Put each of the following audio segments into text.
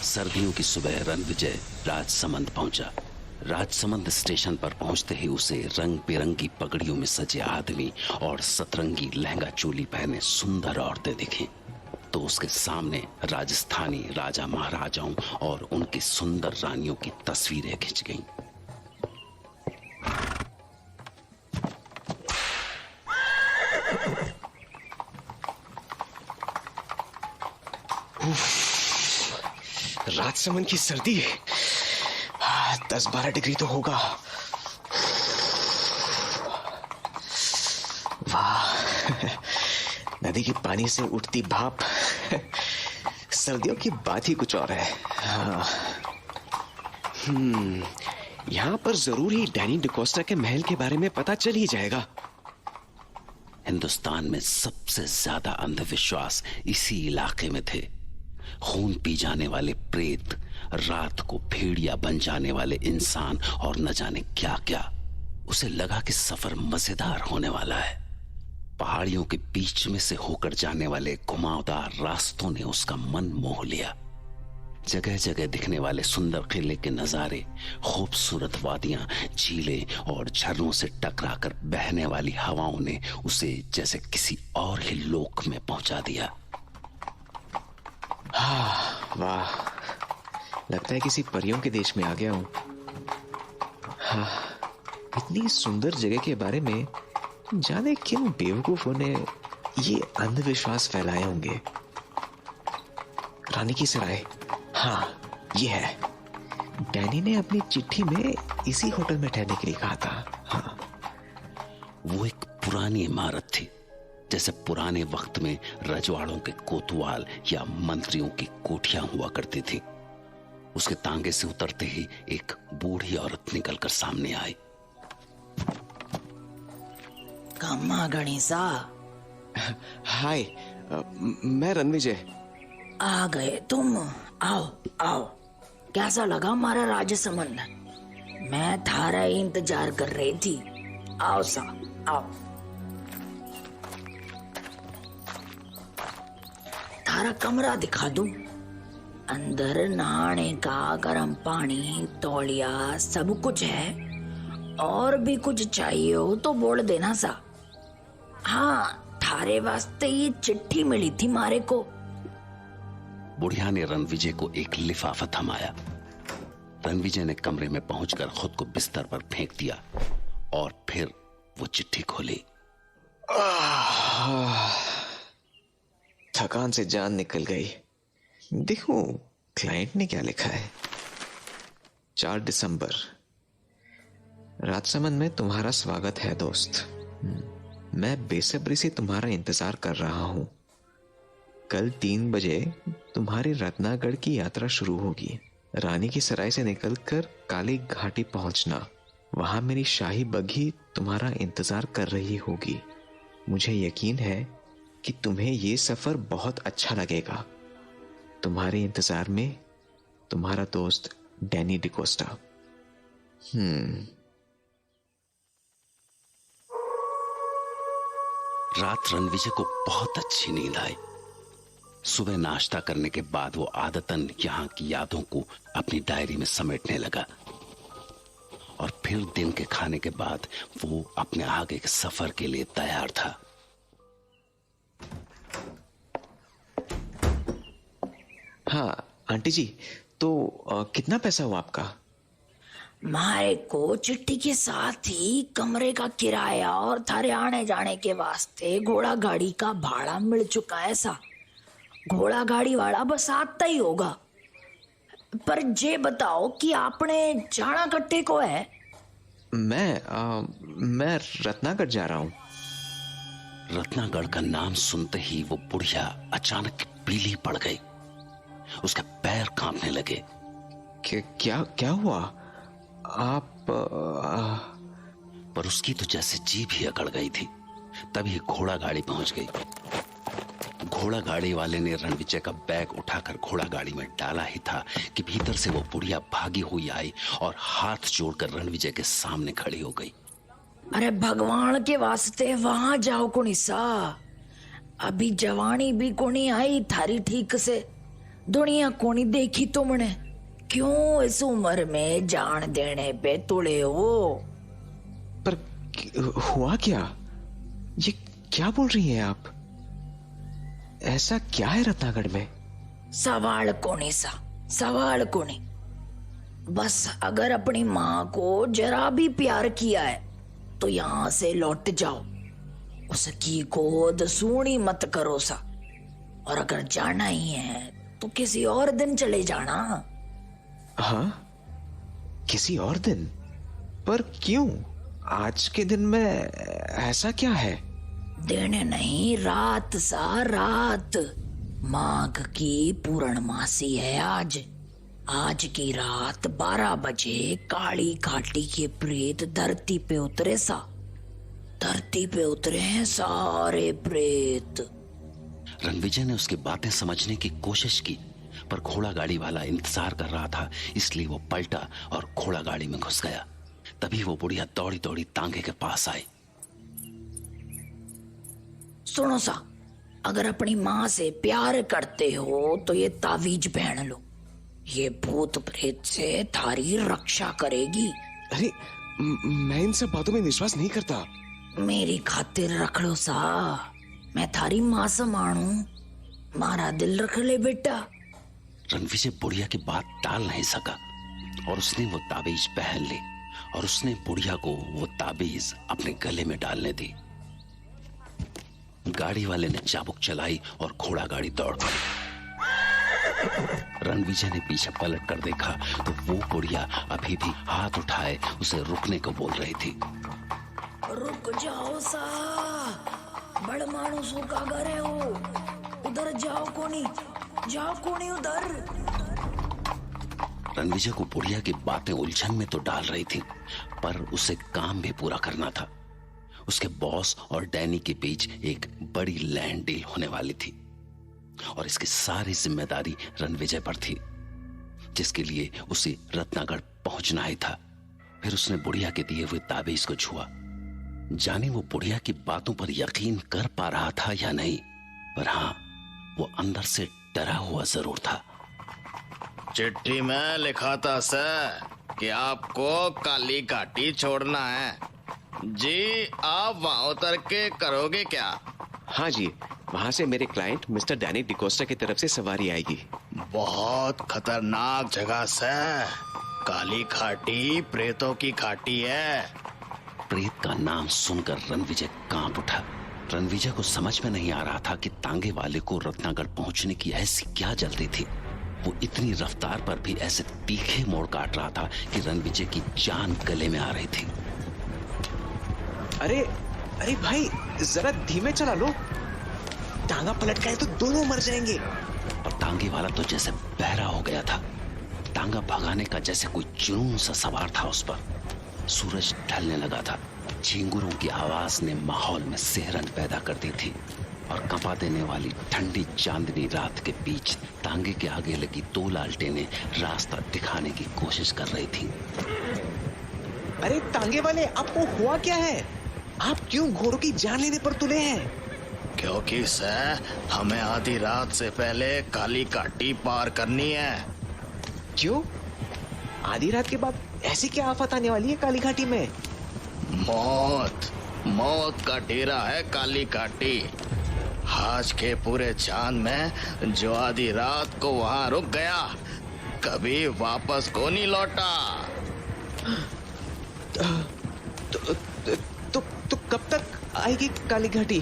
सर्दियों की सुबह रणविजय राजसमंद पहुंचा। राजसमंद स्टेशन पर पहुंचते ही उसे रंग बिरंगी पगड़ियों में सजे आदमी और सतरंगी लहंगा चोली पहने सुंदर औरतें दिखीं। तो उसके सामने राजस्थानी राजा महाराजाओं और उनकी सुंदर रानियों की तस्वीरें खिंच गईं। राजसमंद की सर्दी 10-12 डिग्री तो होगा। वाह, नदी के पानी से उठती भाप सर्दियों की बात ही कुछ और है। यहाँ पर जरूर ही डैनी डिकोस्टा के महल के बारे में पता चल ही जाएगा। हिंदुस्तान में सबसे ज्यादा अंधविश्वास इसी इलाके में थे। खून पी जाने वाले प्रेत, रात को भेड़िया बन जाने वाले इंसान और न जाने क्या क्या। उसे लगा कि सफर मजेदार होने वाला है। पहाड़ियों के बीच में से होकर जाने वाले घुमावदार रास्तों ने उसका मन मोह लिया। जगह जगह दिखने वाले सुंदर किले के नजारे, खूबसूरत वादियां, झीलें और झरनों से टकराकर बहने वाली हवाओं ने उसे जैसे किसी और ही लोक में पहुंचा दिया। वाह, लगता है किसी परियों के देश में आ गया हूं। इतनी सुंदर जगह के बारे में जाने किन बेवकूफों ने ये अंधविश्वास फैलाए होंगे। रानी की सराय, हाँ ये है। डैनी ने अपनी चिट्ठी में इसी होटल में ठहरने के लिए कहा था। हाँ, वो एक पुरानी इमारत थी, जैसे पुराने वक्त में रजवाड़ों के कोतवाल या मंत्रियों की कोठियां हुआ करती थी। उसके तांगे से उतरते ही एक बूढ़ी औरत निकलकर सामने आई। कम्मा गणेशा। हाय, मैं रणविजय। आ गए तुम। आओ आओ, कैसा लगा हमारा राजसमंद? मैं थारा ही इंतजार कर रही थी। आओ सा, आओ। थारा कमरा दिखा दूं? अंदर नहाने का गर्म पानी, तौलिया, सब कुछ है। और भी कुछ चाहिए हो तो बोल देना सा। हाँ, थारे वास्ते ये चिट्ठी मिली थी मारे को। बुढ़िया ने रणविजय को एक लिफाफा थमाया। रणविजय ने कमरे में पहुंचकर खुद को बिस्तर पर फेंक दिया और फिर वो चिट्ठी खोली। थकान से जान निकल गई। देखूं क्लाइंट ने क्या लिखा है। 4 दिसंबर। राजसमंद में तुम्हारा स्वागत है दोस्त। मैं बेसब्री से तुम्हारा इंतजार कर रहा हूं। कल 3 बजे तुम्हारी रत्नागढ़ की यात्रा शुरू होगी। रानी की सराय से निकलकर काली घाटी पहुंचना। वहां मेरी शाही बग्घी तुम्हारा इंतजार कर रही होगी। मुझे यकीन है कि तुम्हें ये सफर बहुत अच्छा लगेगा। तुम्हारे इंतजार में तुम्हारा दोस्त डैनी डिकोस्टा। रात रणविजय को बहुत अच्छी नींद आई। सुबह नाश्ता करने के बाद वो आदतन यहाँ की यादों को अपनी डायरी में समेटने लगा और फिर दिन के खाने के बाद वो अपने आगे के सफर के लिए तैयार था। हाँ आंटी जी, तो कितना पैसा हुआ आपका? मारे को चिट्ठी के साथ ही कमरे का किराया और थारे आने जाने के वास्ते घोड़ा गाड़ी का भाड़ा मिल चुका है सा। घोड़ा गाड़ी वाला बस आता ही होगा। पर जे बताओ कि आपने जाना कट्टे को है? मैं रत्नागढ़ जा रहा हूँ। रत्नागढ़ का नाम सुनते ही वो बुढ़िया अचानक पीली पड़ गई। उसके पैर कांपने लगे। क्या हुआ? आप पर उसकी तो जैसे जीभ ही अकड़ गई थी। तभी घोड़ा गाड़ी पहुंच गई। घोड़ा गाड़ी वाले ने रणविजय का बैग उठाकर घोड़ा गाड़ी में डाला ही था कि भीतर से वो बुढ़िया भागी हुई आई और हाथ जोड़कर रणविजय के सामने खड़ी हो गई। अरे भगवान के वास्ते वहां जाओ कुणी सा। अभी जवानी भी कोनी आई थारी ठीक से। दुनिया कोनी देखी तुमने, क्यों इस उम्र में जान देने पे तुले हो? पर हुआ क्या? ये क्या बोल रही हैं आप? ऐसा क्या है रत्नागढ़ में? सवाल कोनी सा, सवाल कोनी। बस अगर अपनी माँ को जरा भी प्यार किया है तो यहाँ से लौट जाओ, उसकी गोद सूनी मत करो सा। और अगर जाना ही है तो किसी और दिन चले जाना। हाँ, किसी और दिन? पर क्यों? आज के दिन में ऐसा क्या है? दिन नहीं, रात सा, रात। माघ की पूर्णमासी है आज। आज की रात 12 बजे काली घाटी के प्रेत धरती पे उतरे सा। धरती पे उतरे हैं सारे प्रेत। रणविजय ने उसकी बातें समझने की कोशिश की, पर घोड़ा गाड़ी वाला इंतजार कर रहा था, इसलिए वो पलटा और घोड़ा गाड़ी में घुस गया। तभी वो बुढ़िया दौड़ी दौड़ी तांगे के पास आई। सुनो सा, अगर अपनी माँ से प्यार करते हो तो ये तावीज पहन लो, ये भूत प्रेत से थारी रक्षा करेगी। अरे मैं इन सब बातों में विश्वास नहीं करता। मेरी खातिर रख लो सा, मैं थारी माँ से मानू, मारा दिल रख ले बेटा। रणविजय बुढ़िया की बात टाल नहीं सका और उसने वो ताबीज पहन ली और उसने बुढ़िया को वो ताबीज अपने गले में डालने दी। गाड़ी वाले ने चाबुक चलाई और घोड़ा गाड़ी दौड़ गई। रणविजय ने पीछे पलट कर देखा तो वो बुढ़िया अभी भी हाथ उठाए उसे रुकने को बोल रही थी। रुक जाओ सा, बड़ मानुसों का घर है वो, उधर जाओ कोनी उधर। रणविजय को बुढ़िया की बातें उलझन में तो डाल रही थी, पर उसे काम भी पूरा करना था। उसके बॉस और डैनी के बीच एक बड़ी लैंड डील होने वाली थी और इसकी सारी जिम्मेदारी रणविजय पर थी, जिसके लिए उसे रत्नागढ़ पहुंचना ही था। फिर उसने बुढ़िया के दिए हुए ताबीज को छुआ। जाने वो बुढ़िया की बातों पर यकीन कर पा रहा था या नहीं, पर हाँ, वो अंदर से डरा हुआ जरूर था। चिट्ठी में लिखा था सर कि आपको काली घाटी छोड़ना है जी। आप वहां उतर के करोगे क्या? हाँ जी, वहाँ से मेरे क्लाइंट मिस्टर डैनी डिकोस्टा की तरफ से सवारी आएगी। बहुत खतरनाक जगह सर, काली घाटी प्रेतों की घाटी है। प्रेत का नाम सुनकर रणविजय कांप उठा। रणविजय को समझ में नहीं आ रहा था कि तांगे वाले को रत्नागढ़ पहुंचने की ऐसी क्या जल्दी थी। वो इतनी रफ्तार पर भी ऐसे तीखे मोड़ काट रहा था कि रणविजय की जान गले में आ रही थी। अरे अरे भाई, जरा धीमे चला लो, टांगा पलट गए तो दोनों मर जाएंगे। और तांगे वाला तो जैसे बहरा हो गया था। तांगा भगाने का जैसे कोई जुनून सा सवार था उस पर। सूरज ढलने लगा था। झिंगुरों की आवाज ने माहौल में सिहरन पैदा कर दी थी और कंपा देने वाली ठंडी चांदनी रात के बीच तांगे के आगे लगी 2 लालटेनें रास्ता दिखाने की कोशिश कर रही थी। अरे तांगे वाले, आपको हुआ क्या है? आप क्यों घोड़ों की जान लेने पर तुले हैं? क्योंकि सर हमें आधी रात से पहले काली घाटी पार करनी है। क्यों? आधी रात के बाद ऐसी क्या आफत आने वाली है काली घाटी में? मौत का डेरा है काली घाटी। आज के पूरे चांद में जो आधी रात को वहां रुक गया, कभी वापस को नहीं लौटा। तो कब तक आएगी काली घाटी?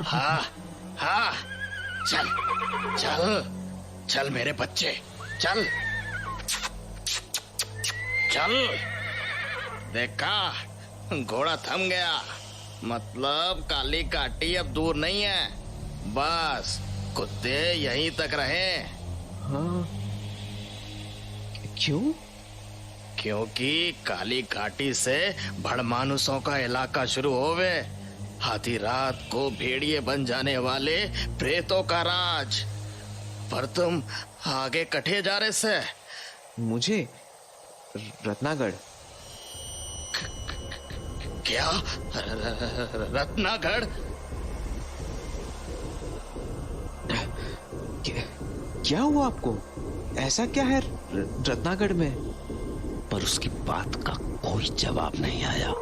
हाँ हाँ, चल चल चल मेरे बच्चे, चल चल। देखा, घोड़ा थम गया, मतलब काली घाटी अब दूर नहीं है। बस कुत्ते यहीं तक रहे। हाँ, क्यों? क्योंकि काली घाटी से भड़मानुसों का इलाका शुरू होवे। आधी रात को भेड़िए बन जाने वाले प्रेतों का राज। पर तुम आगे कटे जा रहे से। मुझे रत्नागढ़? क्या? रत्नागढ़? क्या हुआ आपको? ऐसा क्या है रत्नागढ़ में? पर उसकी बात का कोई जवाब नहीं आया।